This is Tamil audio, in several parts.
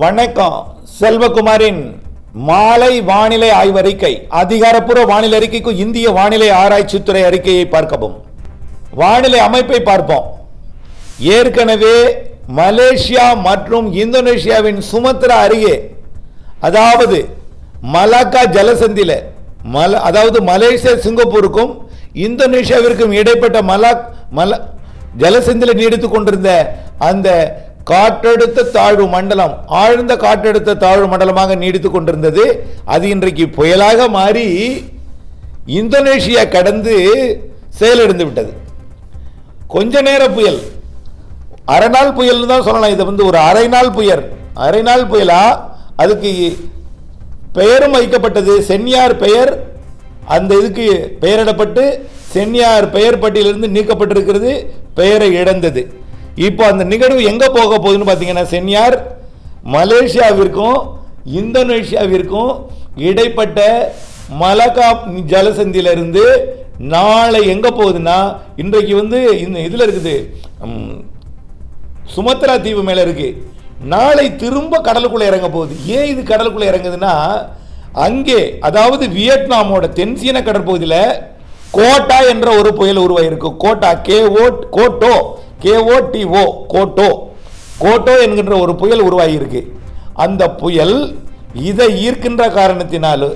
வணக்கம். செல்வகுமாரின் மாலை வானிலை ஆய்வறிக்கை. அதிகாரப்பூர்வ வானிலை அறிக்கைக்கு இந்திய வானிலை ஆராய்ச்சித்துறை அறிக்கையை பார்க்கவும். வானிலை அமைப்பை பார்ப்போம். ஏற்கனவே மலேசியா மற்றும் இந்தோனேஷியாவின் சுமத்ரா அருகே, அதாவது மலாக்கா ஜலசந்தியில், அதாவது மலேசியா சிங்கப்பூருக்கும் இந்தோனேஷியாவிற்கும் இடைப்பட்ட ஜலசந்தியில் நீடித்துக் கொண்டிருந்த அந்த காற்றழுத்த தாழ்வு மண்டலம், ஆழ்ந்த காற்றழுத்த தாழ்வு மண்டலமாக நீடித்துக் கொண்டிருந்தது. அது இன்றைக்கு புயலாக மாறி இந்தோனேஷியா கடந்து செயலிழந்து விட்டது. கொஞ்ச நேர புயல், அரை நாள் புயல் தான் சொல்லலாம். இது ஒரு அரை நாள் புயலா. அதுக்கு பெயரும் வைக்கப்பட்டது. சென்யார் பெயர் அந்த இதுக்கு பெயரிடப்பட்டு சென்யார் பெயர் பட்டியலிருந்து நீக்கப்பட்டிருக்கிறது, பெயரை இழந்தது. இப்போ அந்த நிகழ்வு எங்க போக போகுதுன்னு பார்த்தீங்கன்னா, சென்யார் மலேசியாவிற்கும் இந்தோனேஷியாவிற்கும் இடைப்பட்ட மலாக்கா ஜலசந்தியிலிருந்து நாளை எங்க போகுதுன்னா, இன்றைக்கு இந்த இதில் இருக்குது, சுமத்ரா தீவு மேல இருக்கு. நாளை திரும்ப கடலுக்குள்ள இறங்க போகுது. ஏன் இது கடலுக்குள்ள இறங்குதுன்னா, அங்கே அதாவது வியட்நாமோட தென்சீன கடற்பகுதியில் கோட்டா என்ற ஒரு புயல் உருவாயிருக்கு. கோட்டா, கோட்டோ என்கின்ற ஒரு புயல் உருவாகியிருக்கு. அந்த புயல் இதை ஈர்க்கின்ற காரணத்தினால்,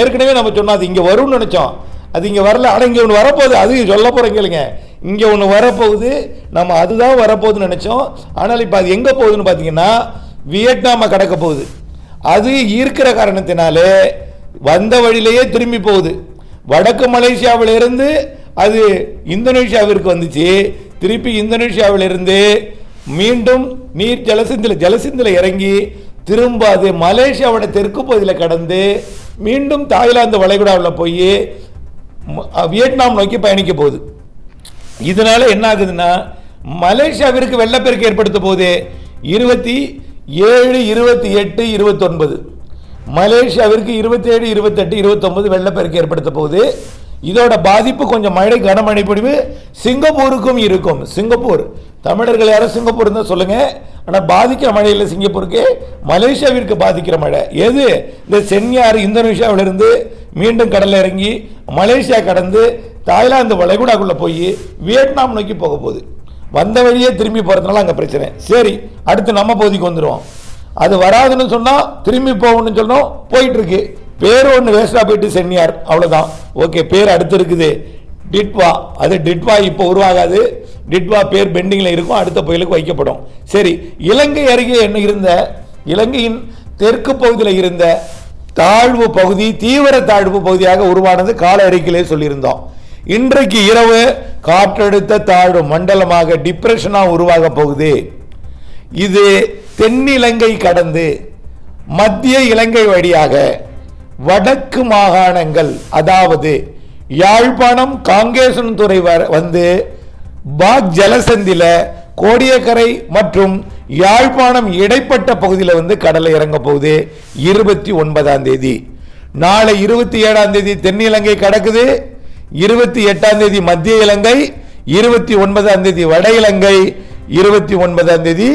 ஏற்கனவே நம்ம சொன்னோம் அது இங்கே வரும்னு நினைச்சோம். அது இங்கே வரல. ஆனால் இங்கே ஒன்று வரப்போகுது. அது சொல்ல போகிறேன் கேளுங்க. இங்கே ஒன்று வரப்போகுது. நம்ம அதுதான் வரப்போகுதுன்னு நினைச்சோம். ஆனால் இப்போ அது எங்கே போகுதுன்னு பார்த்தீங்கன்னா, வியட்நாமை கடக்க போகுது. அது ஈர்க்கிற காரணத்தினாலே வந்த வழியிலேயே திரும்பி போகுது. வடக்கு மலேசியாவிலிருந்து அது இந்தோனேஷியாவிற்கு வந்துச்சு. திருப்பி இந்தோனேஷியாவிலிருந்து மீண்டும் நீர் ஜலசந்தியில் இறங்கி திரும்ப அது மலேசியாவோட தெற்கு பகுதியில் கடந்து மீண்டும் தாய்லாந்து வளைகுடாவில் போய் வியட்நாம் நோக்கி பயணிக்க போகுது. இதனால என்ன ஆகுதுன்னா, மலேசியாவிற்கு வெள்ளப்பெருக்கு ஏற்படுத்த போகுது. 27, 28, 29 மலேசியாவிற்கு 27, 28, 29 வெள்ளப்பெருக்கு ஏற்படுத்த போகுது. இதோட பாதிப்பு கொஞ்சம் மழை, கனமழை பொழிவு சிங்கப்பூருக்கும் இருக்கும். சிங்கப்பூர் தமிழர்கள் யாரும் சிங்கப்பூர் தான் சொல்லுங்க. ஆனால் பாதிக்கிற மழை இல்லை சிங்கப்பூருக்கு, மலேசியாவிற்கு பாதிக்கிற மழை. எது? இந்த சென்யார் இந்தோனேஷியாவிலிருந்து மீண்டும் கடலில் இறங்கி மலேசியா கடந்து தாய்லாந்து வளைகுடாக்குள்ள போய் வியட்நாம் நோக்கி போக போகுது. வந்த வழியே திரும்பி போகிறதுனால அங்கே பிரச்சனை. சரி, அடுத்து நம்ம பகுதிக்கு வந்துடுவோம். அது வராதுன்னு சொன்னால் திரும்பி போகணும்னு சொன்னோம், போயிட்டு இருக்கு. பேர் ஒன்று வேஸ்டாக போயிட்டு சென்யார், அவ்வளோதான். ஓகே, பேர் அடுத்து இருக்குது டிட்வா. அது டிட்வா இப்போ உருவாகாது. டிட்வா பேர் பெண்டிங்கில் இருக்கும், அடுத்த புயலுக்கு வைக்கப்படும். சரி, இலங்கை அருகே என்ன இருந்த, இலங்கையின் தெற்கு பகுதியில் இருந்த தாழ்வு பகுதி தீவிர தாழ்வு பகுதியாக உருவானது கால அறிக்கையிலே சொல்லியிருந்தோம். இன்றைக்கு இரவு காற்றழுத்த தாழ்வு மண்டலமாக டிப்ரெஷனாக உருவாக போகுது. இது தென்னிலங்கை கடந்து மத்திய இலங்கை வழியாக வடக்கு மாகாணங்கள், அதாவது யாழ்ப்பாணம் காங்கேசன்துறை வந்து பாக் ஜலசந்தில கோடியக்கரை மற்றும் யாழ்ப்பாணம் இடைப்பட்ட பகுதியில் கடலை இறங்க போகுது. 29ஆம் தேதி. நாளை 27ஆம் தேதி தென்னிலங்கை கடக்குது. 28ஆம் தேதி மத்திய இலங்கை, 29ஆம் தேதி வட இலங்கை, 29ஆம் தேதி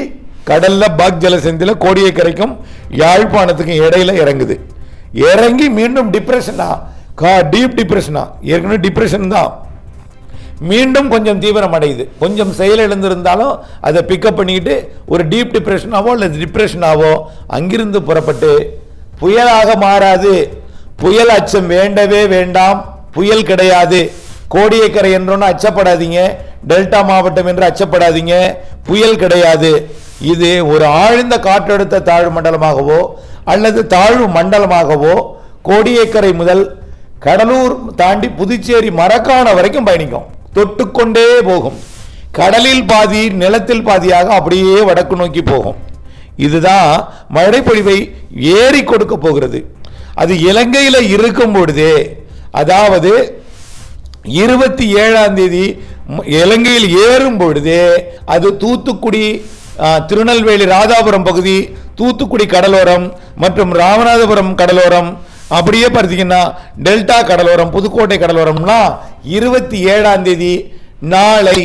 கடல்ல பாக் ஜலசந்தில கோடியக்கரைக்கும் யாழ்ப்பாணத்துக்கும் இடையில இறங்குது. இறங்கி மீண்டும் டிப்ரெஷனா, டீப் டிப்ரெஷனா, ஏற்கனவே டிப்ரெஷன் தான், மீண்டும் கொஞ்சம் தீவிரம் அடையுது. கொஞ்சம் செயலிழந்திருந்தாலும் அதை பிக்கப் பண்ணிக்கிட்டு ஒரு டீப் டிப்ரெஷனாவோ அல்லது டிப்ரெஷனாவோ அங்கிருந்து புறப்பட்டு புயலாக மாறாது. புயல் அச்சம் வேண்டவே வேண்டாம். புயல் கிடையாது. கோடியக்கரை என்றொன்னு அச்சப்படாதீங்க, டெல்டா மாவட்டம் என்று அச்சப்படாதீங்க. புயல் கிடையாது. இது ஒரு ஆழ்ந்த காற்றழுத்த தாழ்வு மண்டலமாகவோ அல்லது தாழ்வு மண்டலமாகவோ கோடியக்கரை முதல் கடலூர் தாண்டி புதுச்சேரி மரக்காண வரைக்கும் பயணிக்கும். தொட்டுக்கொண்டே போகும். கடலில் பாதி நிலத்தில் பாதியாக அப்படியே வடக்கு நோக்கி போகும். இதுதான் மழை பொழிவை ஏறி கொடுக்க போகிறது. அது இலங்கையில் இருக்கும் பொழுது, அதாவது 27ஆம் தேதி இலங்கையில் ஏறும் பொழுது அது தூத்துக்குடி, திருநெல்வேலி, ராதாபுரம் பகுதி, தூத்துக்குடி கடலோரம் மற்றும் ராமநாதபுரம் கடலோரம், அப்படியே பார்த்தீங்கன்னா டெல்டா கடலோரம், புதுக்கோட்டை கடலோரம்லாம் 27ஆம் தேதி நாளை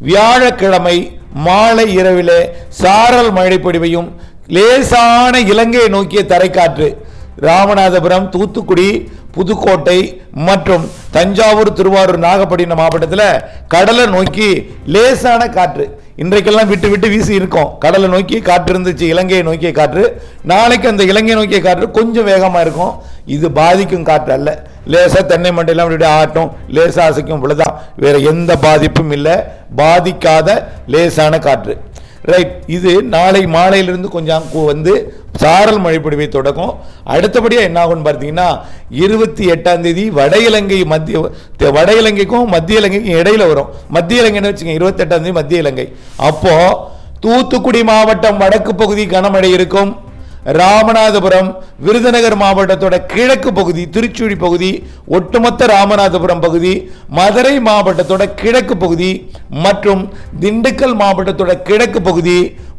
வியாழக்கிழமை மாலை இரவிலே சாரல் மழை பொழிவையும் லேசான இலங்கையை நோக்கிய தரைக்காற்று ராமநாதபுரம், தூத்துக்குடி, புதுக்கோட்டை மற்றும் தஞ்சாவூர், திருவாரூர், நாகப்பட்டினம் மாவட்டத்தில் கடலை நோக்கி லேசான காற்று இன்றைக்கெல்லாம் விட்டு விட்டு வீசி இருக்கும். கடலை நோக்கி காற்று இருந்துச்சு, இலங்கையை நோக்கிய காற்று. நாளைக்கு அந்த இலங்கையை நோக்கிய காற்று கொஞ்சம் வேகமாக இருக்கும். இது பாதிக்கும் காற்று அல்ல. லேசாக தென்னை மண்டையெல்லாம் அப்படி ஆட்டும், லேசாக அசைக்கும், இவ்வளோதான். வேற எந்த பாதிப்பும் இல்லை. பாதிக்காத லேசான காற்று. ரைட். இது நாளை மாலையிலிருந்து கொஞ்சம் வந்து சாரல் மழை பொழிவை தொடக்கும். அடுத்தபடியாக என்ன ஆகும்னு பார்த்தீங்கன்னா 28ஆம் தேதி வட இலங்கைக்கும் மத்திய இலங்கைக்கும் இடையில வரும். மத்திய இலங்கைன்னு வச்சுங்க, 28ஆம் தேதி மத்திய இலங்கை. அப்போ தூத்துக்குடி மாவட்டம் வடக்கு பகுதி கனமழை இருக்கும். ராமநாதபுரம், விருதுநகர் மாவட்டத்தோட கிழக்கு பகுதி, திருச்சுழி பகுதி, ஒட்டுமொத்த ராமநாதபுரம் பகுதி, மதுரை மாவட்டத்தோட கிழக்கு பகுதி மற்றும் திண்டுக்கல் மாவட்டத்தோட கிழக்கு பகுதி,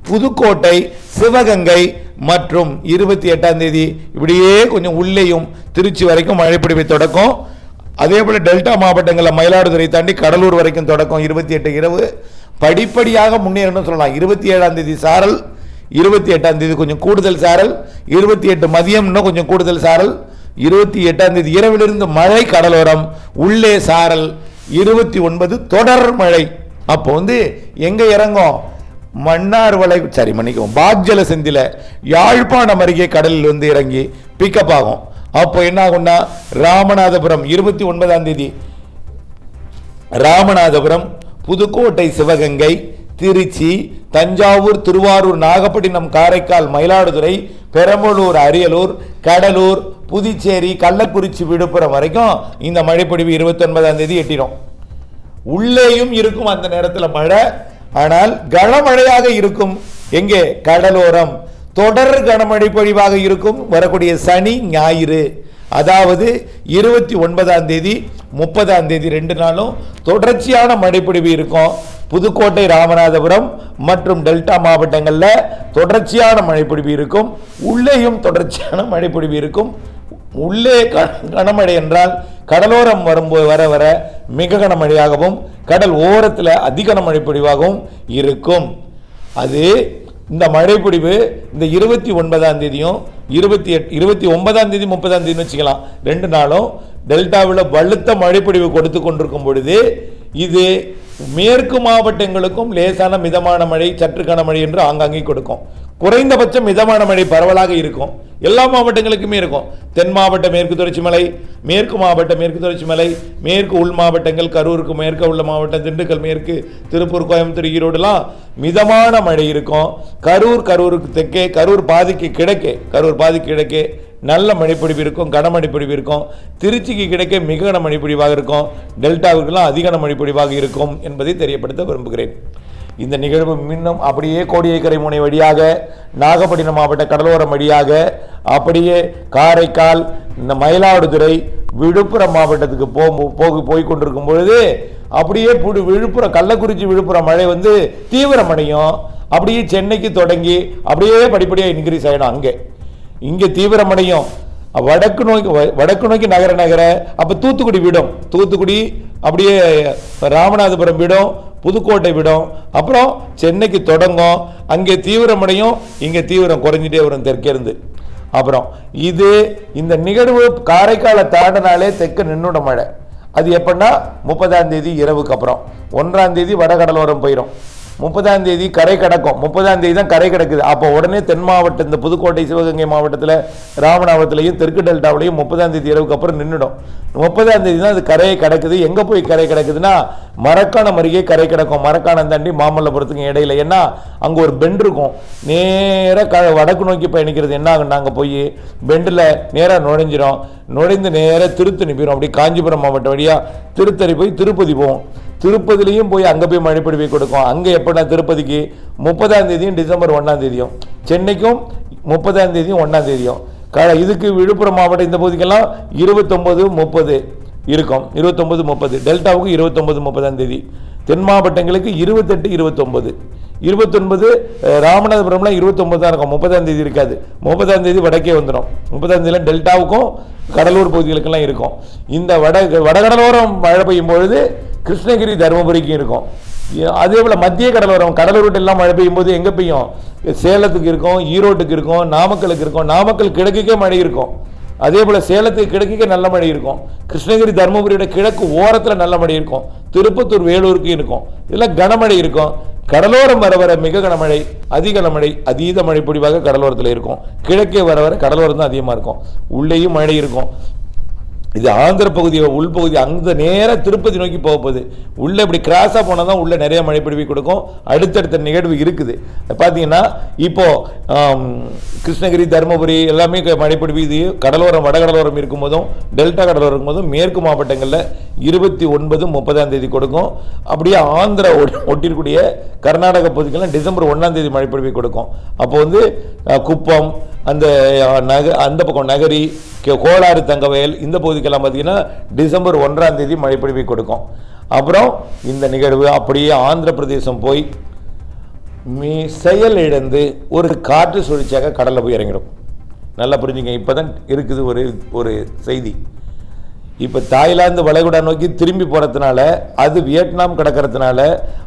புதுக்கோட்டை, சிவகங்கை மற்றும் 28ஆம் தேதி இப்படியே கொஞ்சம் உள்ளேயும் திருச்சி வரைக்கும் மழை பொழிவை தொடக்கும். அதே போல டெல்டா மாவட்டங்களில் மயிலாடுதுறை தாண்டி கடலூர் வரைக்கும் தொடக்கம். 28 இரவு படிப்படியாக முன்னேறணும் சொல்லலாம். 27ஆம் தேதி சாரல், 28ஆம் தேதி கொஞ்சம் கூடுதல் சாரல், 28 மதியம் இன்னும் கொஞ்சம் கூடுதல் சாரல், 28ஆம் தேதி இரவிலிருந்து மழை கடலோரம், உள்ளே சாரல், 29 தொடர் மழை. அப்போ வந்து எங்க இறங்கும்? மன்னார் வளை பாக்ஜல செந்தில யாழ்ப்பாணம் அருகே கடலில் வந்து இறங்கி பிக்கப் ஆகும். அப்போ என்ன ஆகும்னா ராமநாதபுரம் 29ஆம் தேதி ராமநாதபுரம், புதுக்கோட்டை, சிவகங்கை, திருச்சி, தஞ்சாவூர், திருவாரூர், நாகப்பட்டினம், காரைக்கால், மயிலாடுதுறை, பெரம்பலூர், அரியலூர், கடலூர், புதுச்சேரி, கள்ளக்குறிச்சி, விழுப்புரம் வரைக்கும் இந்த மழைப்பொழிவு 29ஆம் தேதி எட்டிடும். உள்ளேயும் இருக்கும் அந்த நேரத்தில் மழை. ஆனால் கனமழையாக இருக்கும். எங்கே? கடலோரம். தொடர் கனமழை பொழிவாக இருக்கும் வரக்கூடிய சனி, ஞாயிறு. அதாவது 29ஆம் தேதி 30ஆம் தேதி 2 நாளும் தொடர்ச்சியான மழைப்பொழிவு இருக்கும். புதுக்கோட்டை, ராமநாதபுரம் மற்றும் டெல்டா மாவட்டங்களில் தொடர்ச்சியான மழைப்பொழிவு இருக்கும். உள்ளேயும் தொடர்ச்சியான மழைப்பொழிவு இருக்கும். உள்ளே கனமழை என்றால் கடலோரம் வரும்போது வர வர மிக கனமழையாகவும் கடல் ஓரத்தில் அதிக மழைப்பொழிவாகவும் இருக்கும். அது இந்த மழைப்பொழிவு இந்த 29ஆம் தேதியும் 29ஆம் தேதி 30ஆம் தேதி வச்சுக்கலாம், 2 நாளும் டெல்டாவில் வலுத்த மழைப்பொழிவு கொடுத்து கொண்டிருக்கும் பொழுது இது மேற்கு மாவட்டங்களுக்கும் லேசான மிதமான மழை, சற்று கனமழை என்று ஆங்காங்கே கொடுக்கும். குறைந்தபட்சம் மிதமான மழை பரவலாக இருக்கும். எல்லா மாவட்டங்களுக்குமே இருக்கும். தென் மாவட்ட மேற்கு தொடர்ச்சி மலை, மேற்கு மாவட்ட மேற்கு தொடர்ச்சி மலை, மேற்கு உள் மாவட்டங்கள், கரூருக்கு மேற்கு உள்ள மாவட்டம், திண்டுக்கல் மேற்கு, திருப்பூர், கோயம்புத்தூர், ஈரோடுலாம் மிதமான மழை இருக்கும். கரூருக்கு தெற்கே, கரூர் பாதிக்கு கிழக்கே நல்ல மழைப்பொழிவு இருக்கும், கனமழைப்பொழிவு இருக்கும். திருச்சிக்கு கிடைக்க மிக கனமழைப்பொழிவாக இருக்கும். டெல்டாவுக்கெல்லாம் அதிக மழைப்பொழிவாக இருக்கும் என்பதை தெரியப்படுத்த விரும்புகிறேன். இந்த நிகழ்வு இன்னும் அப்படியே கோடியக்கரை முனை வழியாக நாகப்பட்டினம் மாவட்ட கடலோரம் வழியாக அப்படியே காரைக்கால், இந்த மயிலாடுதுறை, விழுப்புரம் மாவட்டத்துக்கு போய் கொண்டிருக்கும் பொழுது அப்படியே விழுப்புரம், கள்ளக்குறிச்சி, விழுப்புரம் மழை வந்து தீவிரமடையும். அப்படியே சென்னைக்கு தொடங்கி அப்படியே படிப்படியாக இன்க்ரீஸ் ஆகிடும். இங்கே தீவிரமடையும். வடக்கு நோக்கி நகர அப்போ தூத்துக்குடி விடும், தூத்துக்குடி அப்படியே ராமநாதபுரம் விடும், புதுக்கோட்டை விடும், அப்புறம் சென்னைக்கு தொடங்கும். அங்கே தீவிரமடையும், இங்கே தீவிரம் குறைஞ்சிட்டே வரும் தெற்கிருந்து. அப்புறம் இந்த நிகழ்வு காரைக்காலை தாண்டினாலே தெற்கு நின்னுட மழை. அது எப்படின்னா 30ஆம் தேதி இரவுக்கு அப்புறம் 1ஆம் தேதி வடகடலோரம் போயிடும். 30ஆம் தேதி கரை கடக்கும். 30ஆம் தேதி தான் கரை கிடக்குது. அப்போ உடனே தென் மாவட்டம், இந்த புதுக்கோட்டை, சிவகங்கை மாவட்டத்தில், ராமநாதபுரத்துலையும் தெற்கு டெல்டாவிலையும் 30ஆம் தேதி இரவுக்கு அப்புறம் நின்றுடும். 30ஆம் தேதி தான் அது கரையை கிடக்குது. எங்கே போய் கரை கிடக்குதுன்னா மரக்காணம் அருகே கரை கிடக்கும். மரக்காணம் தாண்டி மாமல்லபுரத்துக்கு இடையில. ஏன்னா அங்கே ஒரு பெண்ட் இருக்கும். நேராக வடக்கு நோக்கி பயணிக்கிறது என்ன ஆகுன்னா அங்கே போய் பெண்டில் நேராக நுழைந்து நேராக திருத்தணி போயிடும். அப்படி காஞ்சிபுரம் மாவட்டம் வழியாக திருத்தணி போய் திருப்பதி போவோம். திருப்பதிலையும் போய் அங்கே போய் மழைப்பொழிவை கொடுக்கும். அங்கே எப்படின்னா திருப்பதிக்கு 30ஆம் தேதியும் டிசம்பர் 1ஆம் தேதியும், சென்னைக்கும் 30ஆம் தேதியும் 1ஆம் தேதியும், இதுக்கு விழுப்புரம் மாவட்டம் இந்த பகுதிக்கெல்லாம் 29, 30 இருக்கும். 29, 30 டெல்டாவுக்கு 29, 30ஆம் தேதி. தென் மாவட்டங்களுக்கு 28, 29, 29 ராமநாதபுரம்லாம் 29 தான் இருக்கும். 30ஆம் தேதி இருக்காது. 30ஆம் தேதி வடக்கே வந்துடும். 30ஆம் தேதியில் டெல்டாவுக்கும் கடலூர் பகுதிகளுக்கெல்லாம் இருக்கும். இந்த வடகடலோரம் மழை பெய்யும் பொழுது கிருஷ்ணகிரி, தருமபுரிக்கும் இருக்கும். அதே போல் மத்திய கடலோரம், கடலூர் எல்லாம் மழை பெய்யும் போது எங்கே பெய்யும்? சேலத்துக்கு இருக்கும், ஈரோட்டுக்கு இருக்கும், நாமக்கலுக்கு இருக்கும். நாமக்கல் கிழக்குக்கே மழை இருக்கும். அதே போல் சேலத்துக்கு கிழக்குக்கே நல்ல மழை இருக்கும். கிருஷ்ணகிரி தருமபுரியோட கிழக்கு ஓரத்தில் நல்ல மழை இருக்கும். திருப்பத்தூர் வேலூருக்கு இருக்கும். இதெல்லாம் கனமழை இருக்கும். கடலோரம் வர வர மிக கனமழை, அதிக கனமழை, அதீத மழை பொழிவாக கடலோரத்தில் இருக்கும். கிழக்கே வர வர கடலோரம் தான் அதிகமாக இருக்கும். உள்ளேயும் மழை இருக்கும். இது ஆந்திர பகுதி, உள்பகுதி, அந்த நேராக திருப்பதி நோக்கி போக போகுது. உள்ளே இப்படி கிராஸாக போனால் தான் உள்ளே நிறைய மழை பொழிவு கொடுக்கும். அடுத்தடுத்த நிகழ்வு இருக்குது. பார்த்தீங்கன்னா இப்போது கிருஷ்ணகிரி, தருமபுரி எல்லாமே மழை பொழிவு. இது கடலோரம், வடகடலோரம் இருக்கும்போதும் டெல்டா கடலோரம் இருக்கும்போதும் மேற்கு மாவட்டங்களில் 29, 30 கொடுக்கும். அப்படியே ஆந்திரா ஒட்டிருக்கூடிய கர்நாடக பகுதிக்கெல்லாம் டிசம்பர் 1 மழை பொழிவு கொடுக்கும். அப்போ வந்து குப்பம், அந்த பக்கம் நகரி, கோளாறு, தங்கவயல் இந்த பகுதிக்கெல்லாம் பார்த்தீங்கன்னா டிசம்பர் 1 மழை பொழிவை கொடுக்கும். அப்புறம் இந்த நிகழ்வு அப்படியே ஆந்திர பிரதேசம் போய் செயல் இழந்து ஒரு காற்று சுழற்சியாக கடலில் போய் இறங்கிடும். நல்லா புரிஞ்சுங்க. இப்போ தான் இருக்குது ஒரு செய்தி. இப்போ தாய்லாந்து வளைகுடா நோக்கி திரும்பி போகிறதுனால, அது வியட்நாம் கிடக்கிறதுனால,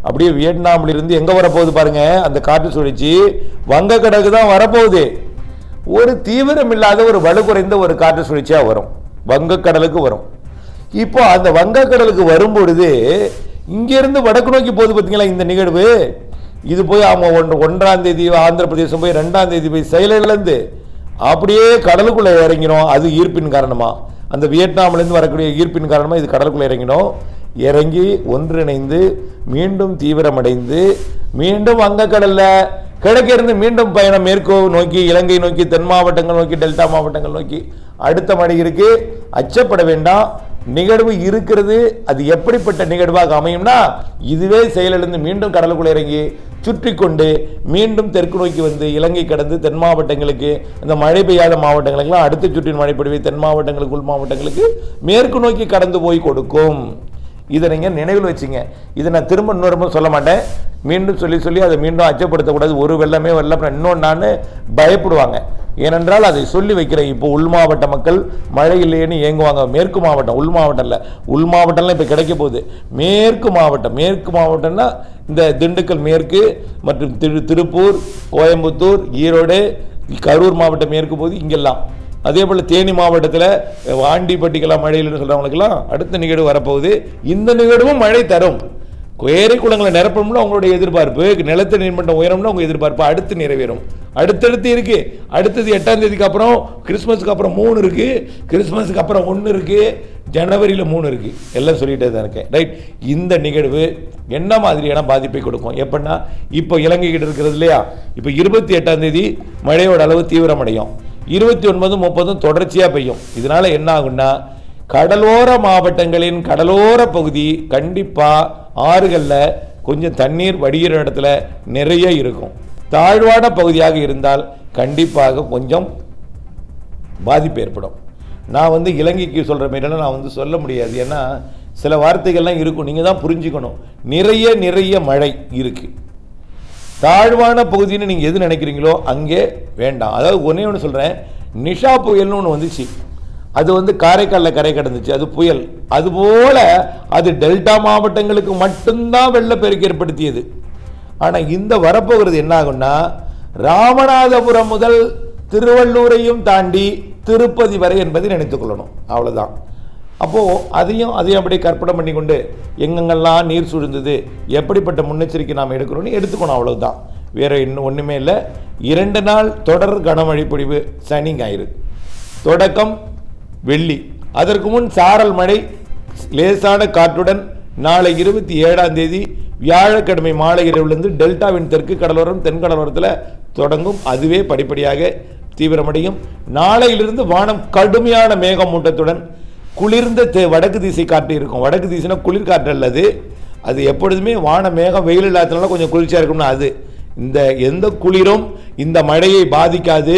அப்படியே வியட்நாமிலிருந்து எங்கே வரப்போகுது பாருங்கள், அந்த காற்று சுழற்சி வங்கக்கடலுக்கு தான் வரப்போகுது. ஒரு தீவிரம் இல்லாத ஒரு வலு குறைந்த ஒரு காற்று சுழற்சியாக வரும், வங்கக்கடலுக்கு வரும். இப்போ அந்த வங்கக்கடலுக்கு வரும்பொழுது இங்கேருந்து வடக்கு நோக்கி போகுது பார்த்தீங்களா இந்த நிகழ்வு. இது போய் அவங்க 1 ஆந்திர பிரதேசம் போய் 2 போய் செயலிழந்து அப்படியே கடலுக்குள்ளே இறங்கினோம். அது ஈர்ப்பின் காரணமாக, அந்த வியட்நாமிலேருந்து வரக்கூடிய ஈர்ப்பின் காரணமாக இது கடலுக்குள்ளே இறங்கினோம். இறங்கி ஒன்றிணைந்து மீண்டும் தீவிரமடைந்து மீண்டும் வங்கக்கடலில் கிழக்கிருந்து மீண்டும் பயணம் மேற்கு நோக்கி, இலங்கை நோக்கி, தென் மாவட்டங்கள் நோக்கி, டெல்டா மாவட்டங்கள் நோக்கி அடுத்த மழை இருக்கு. அச்சப்பட வேண்டாம், நிகழ்வு இருக்கிறது. அது எப்படிப்பட்ட நிகழ்வாக அமையும்னா, இதுவே செயலிழந்து மீண்டும் கடலுக்குள்ளே இறங்கி சுற்றி கொண்டு மீண்டும் தெற்கு நோக்கி வந்து இலங்கை கடந்து தென் மாவட்டங்களுக்கு, இந்த மழை பெய்யாத மாவட்டங்களுக்கெல்லாம் அடுத்த சுற்றின் மழைப்பொழிவை தென் மாவட்டங்களுக்கு, உள் மாவட்டங்களுக்கு மேற்கு நோக்கி கடந்து போய் கொடுக்கும். இதை நீங்கள் நினைவில் வச்சுங்க. இதை நான் திரும்ப இன்னொரு சொல்ல மாட்டேன். மீண்டும் சொல்லி அதை மீண்டும் அச்சப்படுத்தக்கூடாது. ஒரு வெள்ளமே வெள்ளம் இன்னொன்று பயப்படுவாங்க. ஏனென்றால் அதை சொல்லி வைக்கிறேன். இப்போ உள் மாவட்ட மக்கள் மழை இல்லையேன்னு ஏங்குவாங்க. மேற்கு மாவட்டம், உள் மாவட்டம் இல்லை, உள் மாவட்டம்லாம் இப்போ கிடைக்க போகுது. மேற்கு மாவட்டம்னா இந்த திண்டுக்கல் மேற்கு மற்றும் திருப்பூர், கோயம்புத்தூர், ஈரோடு, கரூர் மாவட்டம் மேற்கு போகுது இங்கெல்லாம். அதே போல் தேனி மாவட்டத்தில் வாண்டிப்பட்டிக்கெல்லாம் மழையில்னு சொல்கிறவங்களுக்கெல்லாம் அடுத்த நிகழ்வு வரப்போகுது. இந்த நிகழ்வும் மழை தரும். ஏரி குளங்களை நிரப்பணும்னு அவங்களுடைய எதிர்பார்ப்பு, நிலத்தடி நீர்மட்டம் உயரம்னு அவங்க எதிர்பார்ப்பு அடுத்து நிறைவேறும். அடுத்தடுத்து இருக்கு. அடுத்தது 8 அப்புறம் கிறிஸ்மஸுக்கு அப்புறம் 3 இருக்கு, கிறிஸ்மஸுக்கு அப்புறம் 1 இருக்கு, ஜனவரியில் 3 இருக்கு. எல்லாம் சொல்லிட்டே தான் இருக்கேன். ரைட். இந்த நிகழ்வு என்ன மாதிரியான பாதிப்பை கொடுக்கும் எப்படின்னா, இப்போ இலங்கை கிட்ட இருக்கிறது இல்லையா, இப்போ 28 மழையோட அளவு தீவிரமடையும். 29, 30 தொடர்ச்சியாக பெய்யும். இதனால என்ன ஆகும்னா, கடலோர மாவட்டங்களின் கடலோர பகுதி கண்டிப்பாக ஆறுகளில் கொஞ்சம் தண்ணீர் வடிகிற இடத்துல நிறைய இருக்கும். தாழ்வான பகுதியாக இருந்தால் கண்டிப்பாக கொஞ்சம் பாதிப்பு ஏற்படும். நான் இலங்கைக்கு சொல்கிற மாரிலாம் நான் சொல்ல முடியாது. ஏன்னா சில வார்த்தைகள்லாம் இருக்கும், நீங்கள் தான் புரிஞ்சுக்கணும். நிறைய மழை இருக்குது. தாழ்வான பகுதின்னு நீங்கள் எது நினைக்கிறீங்களோ அங்கே வேண்டாம். அதாவது ஒன்று சொல்கிறேன், நிஷா புயல்னு ஒன்று வந்துச்சு. அது காரைக்காலில் கரை கடந்துச்சு, அது புயல். அதுபோல் அது டெல்டா மாவட்டங்களுக்கு மட்டும்தான் வெள்ளப்பெருக்கு ஏற்படுத்தியது. ஆனால் இந்த வரப்போகிறது என்ன ஆகும்னா, ராமநாதபுரம் முதல் திருவள்ளூரையும் தாண்டி திருப்பதி வரை என்பதை நினைத்துக்கொள்ளணும். அவ்வளோதான். அப்போது அதையும் அப்படியே கற்பனை பண்ணி கொண்டு எங்கெங்கெல்லாம் நீர் சூழ்ந்தது, எப்படிப்பட்ட முன்னெச்சரிக்கை நாம் எடுக்கிறோன்னு எடுத்துக்கணும். அவ்வளோதான், வேறு இன்னும் ஒன்றுமே இல்லை. 2 நாள் தொடர் கனமழை பொழிவு சனி ஞாயிறு, தொடக்கம் வெள்ளி. அதற்கு முன் சாரல் மழை லேசான காற்றுடன் நாளை 27 வியாழக்கிழமை மாலை இரவிலிருந்து டெல்டாவின் தெற்கு கடலோரம் தென் கடலோரத்தில் தொடங்கும். அதுவே படிப்படியாக தீவிரமடையும். நாளையிலிருந்து வானம் கடுமையான மேகமூட்டத்துடன் குளிர்ந்த வடக்கு திசை காற்று இருக்கும். வடக்கு திசைனா குளிர்காற்று அல்லது, அது எப்பொழுதுமே வான மேகம் வெயில் இல்லாதனால கொஞ்சம் குளிர்ச்சியாக இருக்கும்னா அது. இந்த எந்த குளிரும் இந்த மழையை பாதிக்காது.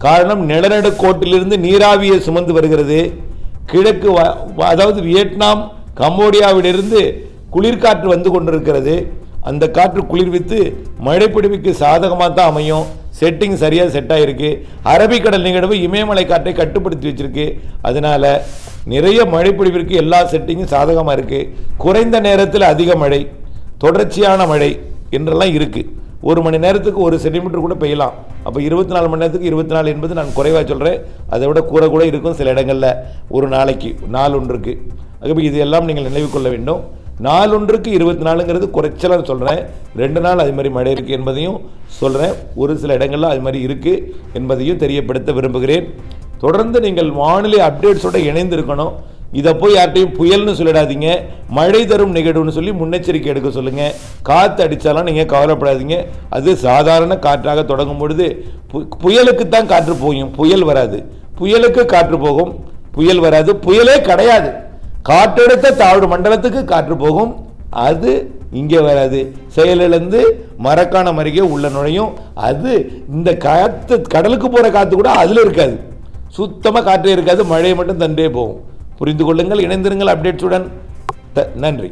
காரணம், நிலநடுக்கோட்டிலிருந்து நீராவியை சுமந்து வருகிறது. கிழக்கு அதாவது வியட்நாம், கம்போடியாவிலிருந்து குளிர்காற்று வந்து கொண்டிருக்கிறது. அந்த காற்று குளிர்வித்து மழைப்பிடிவுக்கு சாதகமாக தான் அமையும். செட்டிங் சரியாக செட் ஆகிருக்கு. அரபிக்கடல் நிகழ்வு இமயமலை காற்றை கட்டுப்படுத்தி வச்சிருக்கு. அதனால் நிறைய மழைப்பிடிவிற்கு எல்லா செட்டிங்கும் சாதகமாக இருக்குது. குறைந்த நேரத்தில் அதிக மழை, தொடர்ச்சியான மழை என்றெல்லாம் இருக்குது. 1 மணி நேரத்துக்கு 1 சென்டிமீட்டர் கூட பெய்யலாம். அப்போ 24 மணி நேரத்துக்கு 24 என்பது நான் குறைவாக சொல்கிறேன். அதை விட கூட இருக்கும் சில இடங்களில். ஒரு நாளைக்கு நாள் ஒன்றுக்கு. ஆகவே இது எல்லாம் நீங்கள் நினைவு கொள்ள வேண்டும். நாள் ஒன்றுக்கு 24ங்கிறது குறைச்சலாக சொல்கிறேன். 2 நாள் அது மாதிரி மழை இருக்குது என்பதையும் சொல்கிறேன். ஒரு சில இடங்களில் அது மாதிரி இருக்குது என்பதையும் தெரியப்படுத்த விரும்புகிறேன். தொடர்ந்து நீங்கள் வானிலை அப்டேட்ஸோடு இணைந்திருக்கணும். இதை போய் யார்ட்டையும் புயல்னு சொல்லிடாதீங்க, மழை தரும் நிகழ்வுன்னு சொல்லி முன்னெச்சரிக்கை எடுக்க சொல்லுங்கள். காற்று அடித்தாலும் நீங்கள் கவலைப்படாதீங்க. அது சாதாரண காற்றாக தொடங்கும் பொழுது புயலுக்கு தான் காற்று போகும், புயல் வராது. புயலுக்கு காற்று போகும், புயல் வராது. புயலே கிடையாது. காற்றெடுத்த தாழ்வு மண்டலத்துக்கு காற்று போகும், அது இங்கே வராது. செயலிழந்து மரக்காணம் அருகே உள்ள நுழையும். அது இந்த காற்று கடலுக்கு போகிற காற்று கூட அதில் இருக்காது. சுத்தமாக காற்றே இருக்காது. மழையை மட்டும் தண்டே போகும். புரிந்து கொள்ளுங்கள், இணைந்திருங்கள் அப்டேட்ஸுடன். நன்றி.